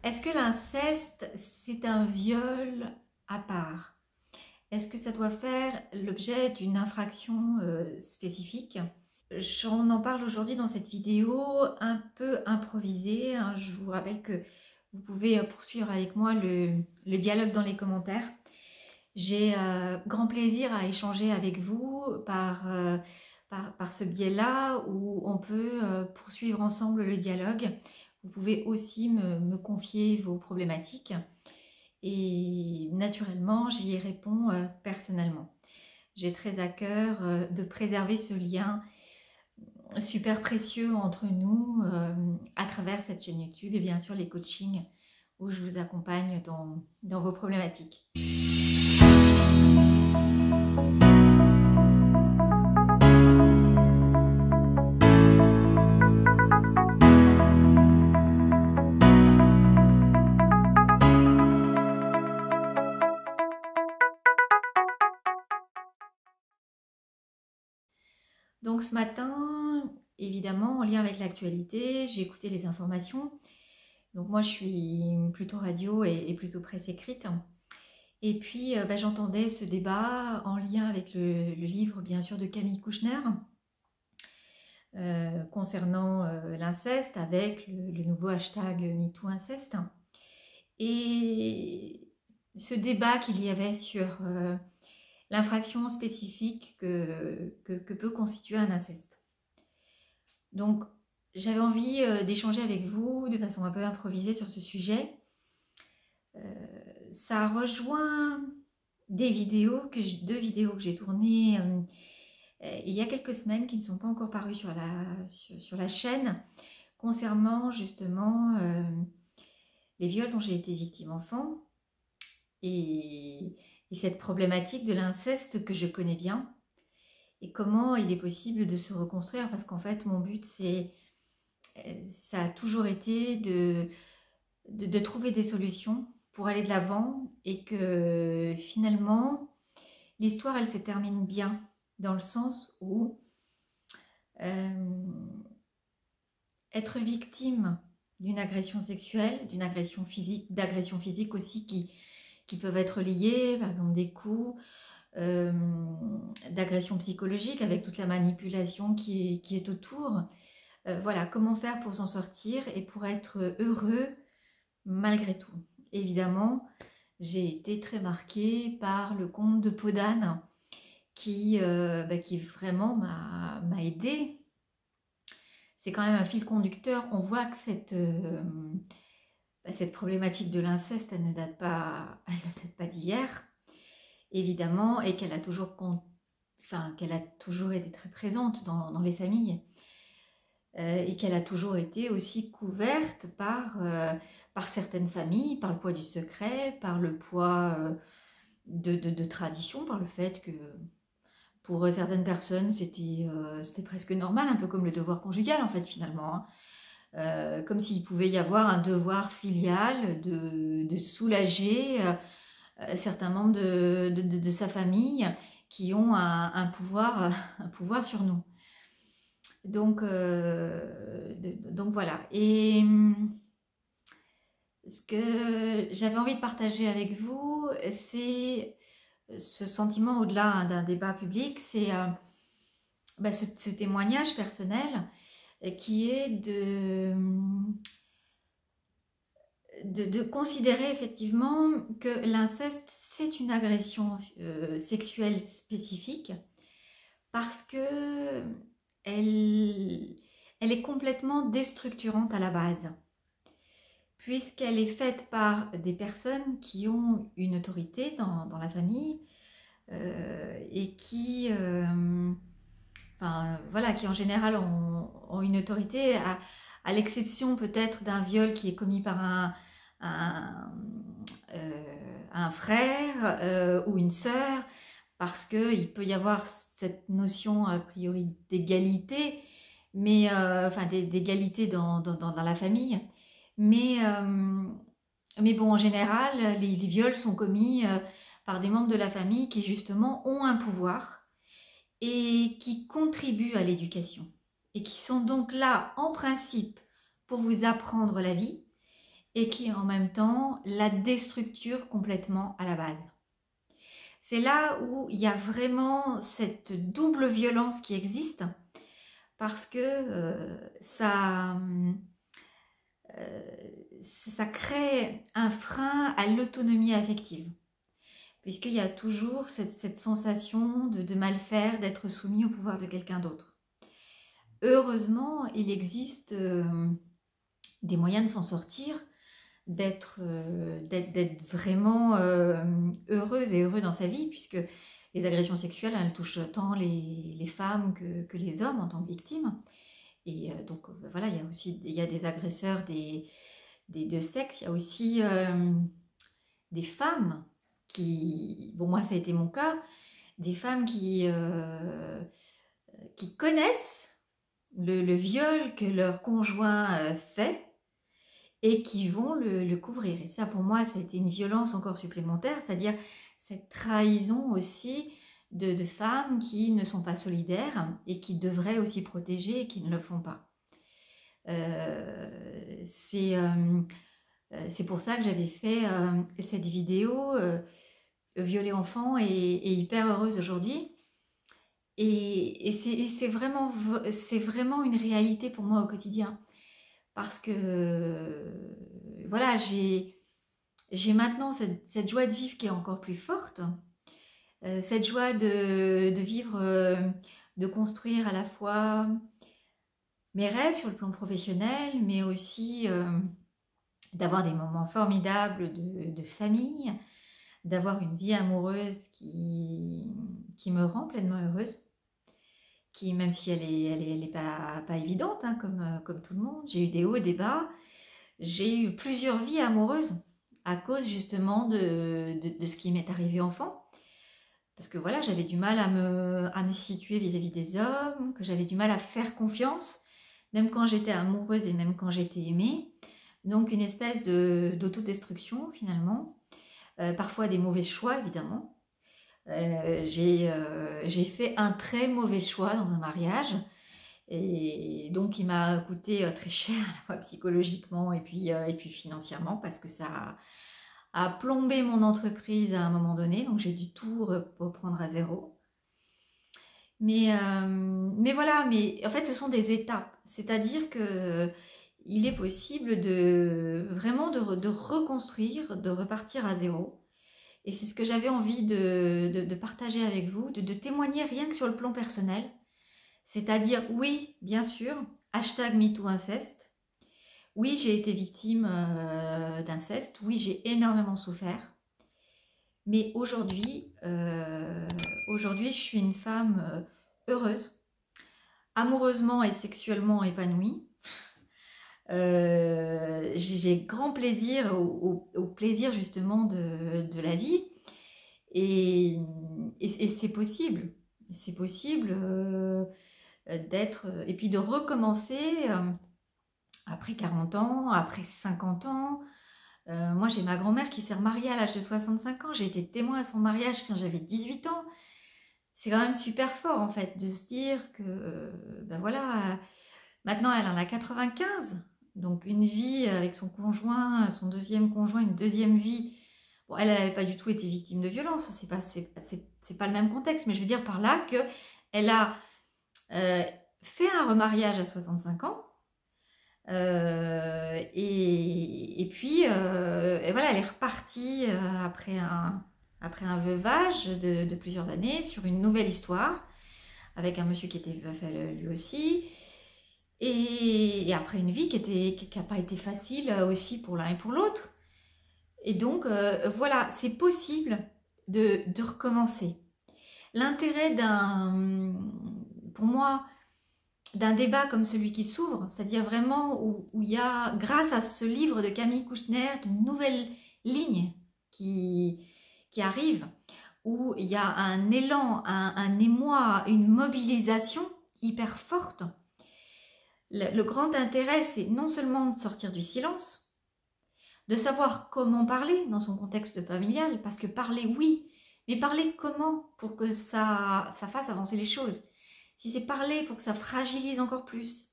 Est-ce que l'inceste, c'est un viol à part? Est-ce que ça doit faire l'objet d'une infraction spécifique? J'en en parle aujourd'hui dans cette vidéo un peu improvisée, hein. Je vous rappelle que vous pouvez poursuivre avec moi le dialogue dans les commentaires. J'ai grand plaisir à échanger avec vous par ce biais-là où on peut poursuivre ensemble le dialogue. Vous pouvez aussi me confier vos problématiques et naturellement, j'y réponds personnellement. J'ai très à cœur de préserver ce lien super précieux entre nous à travers cette chaîne YouTube et bien sûr les coachings où je vous accompagne dans vos problématiques. Donc ce matin, évidemment, en lien avec l'actualité, j'ai écouté les informations. Donc moi, je suis plutôt radio et plutôt presse écrite. Et puis, j'entendais ce débat en lien avec le livre, bien sûr, de Camille Kouchner, concernant l'inceste, avec le nouveau hashtag MeTooInceste. Et ce débat qu'il y avait sur l'infraction spécifique que peut constituer un inceste. Donc, j'avais envie d'échanger avec vous de façon un peu improvisée sur ce sujet. Ça rejoint deux vidéos que j'ai tournées il y a quelques semaines qui ne sont pas encore parues sur la chaîne concernant justement les viols dont j'ai été victime enfant et cette problématique de l'inceste que je connais bien et comment il est possible de se reconstruire, parce qu'en fait mon but ça a toujours été de trouver des solutions pour aller de l'avant et que finalement l'histoire elle se termine bien dans le sens où être victime d'une agression sexuelle, d'une agression physique, d'agressions physiques aussi qui peuvent être liées, par exemple des coups, d'agression psychologique avec toute la manipulation qui est autour. Voilà, comment faire pour s'en sortir et pour être heureux malgré tout. Évidemment, j'ai été très marquée par le conte de Peau d'âne qui vraiment m'a aidée. C'est quand même un fil conducteur. On voit que cette problématique de l'inceste, elle ne date pas d'hier, évidemment, et qu'elle a toujours été très présente dans les familles. Et qu'elle a toujours été aussi couverte par certaines familles, par le poids du secret, par le poids de tradition, par le fait que pour certaines personnes c'était presque normal, un peu comme le devoir conjugal en fait finalement, hein. Comme s'il pouvait y avoir un devoir filial de soulager certains membres de sa famille qui ont un pouvoir sur nous. Donc voilà. Et ce que j'avais envie de partager avec vous, c'est ce sentiment au-delà d'un débat public, c'est ce témoignage personnel qui est de considérer effectivement que l'inceste, c'est une agression sexuelle spécifique parce que elle est complètement déstructurante à la base, puisqu'elle est faite par des personnes qui ont une autorité dans la famille et qui en général ont une autorité, à l'exception peut-être d'un viol qui est commis par un frère ou une sœur, parce qu'il peut y avoir cette notion a priori d'égalité, mais d'égalité dans la famille. Mais bon, en général, les viols sont commis par des membres de la famille qui justement ont un pouvoir et qui contribuent à l'éducation et qui sont donc là en principe pour vous apprendre la vie et qui en même temps la déstructure complètement à la base. C'est là où il y a vraiment cette double violence qui existe, parce que ça crée un frein à l'autonomie affective, puisqu'il y a toujours cette sensation de mal faire, d'être soumis au pouvoir de quelqu'un d'autre. Heureusement, il existe des moyens de s'en sortir, d'être vraiment heureuse et heureux dans sa vie, puisque les agressions sexuelles, elles touchent tant les femmes que les hommes en tant que victimes. Et donc voilà, il y a des agresseurs des deux sexes, il y a aussi des femmes qui, bon moi ça a été mon cas, des femmes qui connaissent le viol que leur conjoint fait, et qui vont le couvrir. Et ça, pour moi, ça a été une violence encore supplémentaire, c'est-à-dire cette trahison aussi de femmes qui ne sont pas solidaires et qui devraient aussi protéger et qui ne le font pas. C'est pour ça que j'avais fait cette vidéo Violer enfant et hyper heureuse aujourd'hui. Et c'est vraiment une réalité pour moi au quotidien. Parce que voilà, j'ai maintenant cette joie de vivre qui est encore plus forte, cette joie de vivre, de construire à la fois mes rêves sur le plan professionnel, mais aussi d'avoir des moments formidables de famille, d'avoir une vie amoureuse qui me rend pleinement heureuse. Qui, même si elle est pas évidente, hein, comme tout le monde, j'ai eu des hauts et des bas, j'ai eu plusieurs vies amoureuses à cause justement de ce qui m'est arrivé enfant, parce que voilà, j'avais du mal à me situer vis-à-vis des hommes, que j'avais du mal à faire confiance, même quand j'étais amoureuse et même quand j'étais aimée, donc une espèce d'autodestruction finalement, parfois des mauvais choix évidemment. J'ai fait un très mauvais choix dans un mariage, et donc il m'a coûté très cher à la fois psychologiquement et puis financièrement, parce que ça a plombé mon entreprise à un moment donné, donc j'ai dû tout reprendre à zéro. Mais voilà, mais en fait ce sont des étapes, c'est-à-dire que il est possible vraiment de reconstruire, de repartir à zéro. Et c'est ce que j'avais envie de partager avec vous, de témoigner rien que sur le plan personnel. C'est-à-dire, oui, bien sûr, #MeTooInceste. Oui, j'ai été victime d'inceste. Oui, j'ai énormément souffert. Mais aujourd'hui, je suis une femme heureuse, amoureusement et sexuellement épanouie. J'ai grand plaisir au plaisir justement de la vie, et c'est possible d'être, et puis de recommencer après 40 ans, après 50 ans. Moi j'ai ma grand-mère qui s'est remariée à l'âge de 65 ans, j'ai été témoin à son mariage quand j'avais 18 ans. C'est quand même super fort en fait de se dire que ben voilà, maintenant elle en a 95. Donc une vie avec son conjoint, son deuxième conjoint, une deuxième vie. Bon, elle n'avait pas du tout été victime de violence, c'est pas le même contexte, mais je veux dire par là que elle a fait un remariage à 65 ans, et puis et voilà, elle est repartie après un veuvage de plusieurs années sur une nouvelle histoire avec un monsieur qui était veuf lui aussi. Et après une vie qui n'a pas été facile aussi pour l'un et pour l'autre. Et donc, voilà, c'est possible de recommencer. L'intérêt pour moi, d'un débat comme celui qui s'ouvre, c'est-à-dire vraiment où il y a, grâce à ce livre de Camille Kouchner, une nouvelle ligne qui arrive, où il y a un élan, un émoi, une mobilisation hyper forte. Le grand intérêt, c'est non seulement de sortir du silence, de savoir comment parler dans son contexte familial, parce que parler, oui, mais parler comment pour que ça fasse avancer les choses. Si c'est parler pour que ça fragilise encore plus,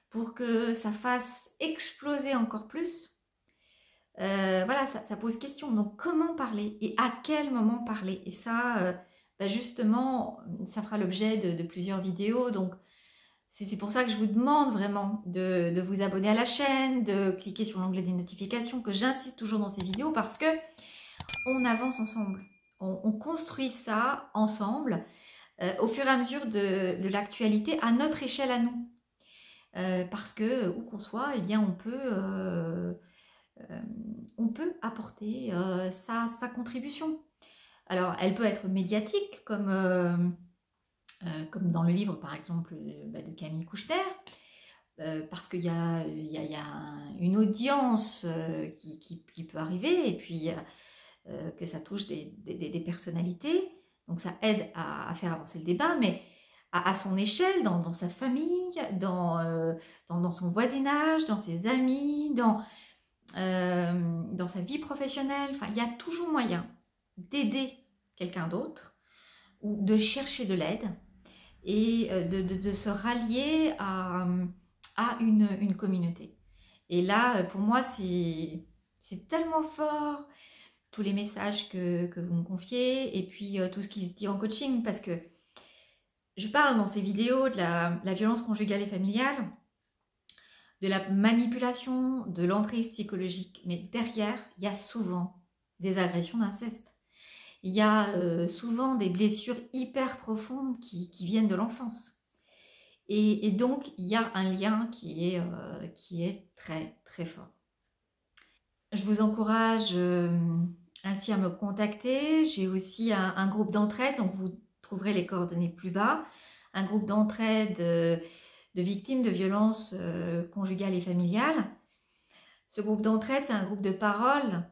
pour que ça fasse exploser encore plus, voilà, ça pose question. Donc, comment parler et à quel moment parler? Et ça, justement, ça fera l'objet de plusieurs vidéos. Donc, c'est pour ça que je vous demande vraiment de vous abonner à la chaîne, de cliquer sur l'onglet des notifications, que j'insiste toujours dans ces vidéos parce que on avance ensemble. On construit ça ensemble au fur et à mesure de l'actualité à notre échelle à nous. Parce que où qu'on soit, eh bien, on peut apporter sa contribution. Alors, elle peut être médiatique, comme dans le livre, par exemple, de Camille Cousteter, parce qu'il y a une audience qui peut arriver, et puis que ça touche des personnalités. Donc, ça aide à faire avancer le débat, mais à son échelle, dans sa famille, dans son voisinage, dans ses amis, dans sa vie professionnelle. Enfin, il y a toujours moyen d'aider quelqu'un d'autre ou de chercher de l'aide et de se rallier à une communauté. Et là, pour moi, c'est tellement fort, tous les messages que vous me confiez et puis tout ce qui se dit en coaching, parce que je parle dans ces vidéos de la violence conjugale et familiale, de la manipulation, de l'emprise psychologique, mais derrière, il y a souvent des agressions d'inceste. Il y a souvent des blessures hyper profondes qui viennent de l'enfance. Et donc, il y a un lien qui est très, très fort. Je vous encourage ainsi à me contacter. J'ai aussi un groupe d'entraide, donc vous trouverez les coordonnées plus bas. Un groupe d'entraide de victimes de violences conjugales et familiales. Ce groupe d'entraide, c'est un groupe de parole.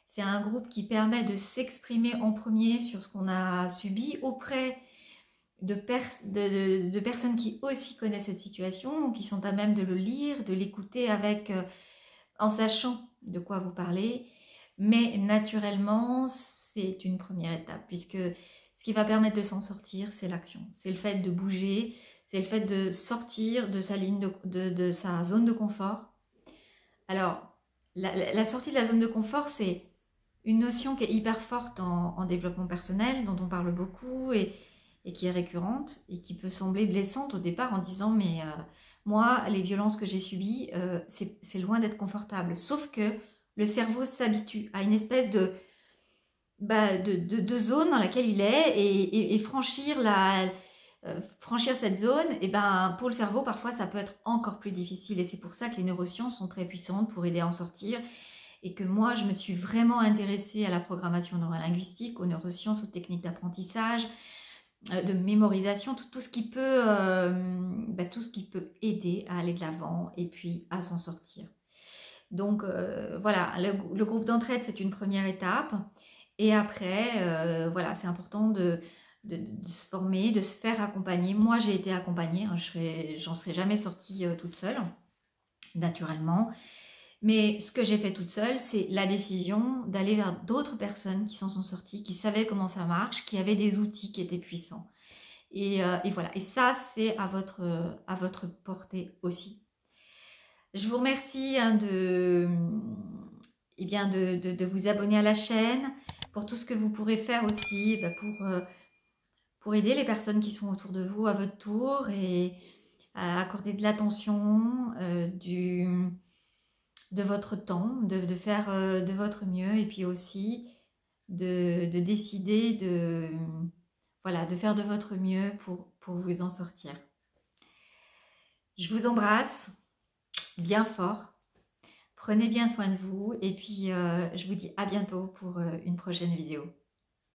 C'est un groupe qui permet de s'exprimer en premier sur ce qu'on a subi auprès de personnes qui aussi connaissent cette situation, qui sont à même de le lire, de l'écouter en sachant de quoi vous parlez. Mais naturellement, c'est une première étape, puisque ce qui va permettre de s'en sortir, c'est l'action. C'est le fait de bouger, c'est le fait de sortir de sa ligne de sa zone de confort. Alors, la sortie de la zone de confort, c'est une notion qui est hyper forte en développement personnel, dont on parle beaucoup et qui est récurrente et qui peut sembler blessante au départ en disant mais moi, les violences que j'ai subies, c'est loin d'être confortable. Sauf que le cerveau s'habitue à une espèce de zone dans laquelle il est et franchir cette zone, et pour le cerveau, parfois, ça peut être encore plus difficile. Et c'est pour ça que les neurosciences sont très puissantes pour aider à en sortir. Et que moi, je me suis vraiment intéressée à la programmation neurolinguistique, aux neurosciences, aux techniques d'apprentissage, de mémorisation, tout ce qui peut aider à aller de l'avant et puis à s'en sortir. Donc voilà, le groupe d'entraide, c'est une première étape. Et après, voilà, c'est important de se former, de se faire accompagner. Moi, j'ai été accompagnée, hein, j'en serais jamais sortie toute seule, naturellement. Mais ce que j'ai fait toute seule, c'est la décision d'aller vers d'autres personnes qui s'en sont sorties, qui savaient comment ça marche, qui avaient des outils qui étaient puissants. Et voilà, et ça, c'est à votre portée aussi. Je vous remercie de vous abonner à la chaîne, pour tout ce que vous pourrez faire aussi pour aider les personnes qui sont autour de vous à votre tour et à accorder de l'attention, de votre temps, de faire de votre mieux et puis aussi de décider de faire de votre mieux pour vous en sortir. Je vous embrasse bien fort. Prenez bien soin de vous et puis je vous dis à bientôt pour une prochaine vidéo.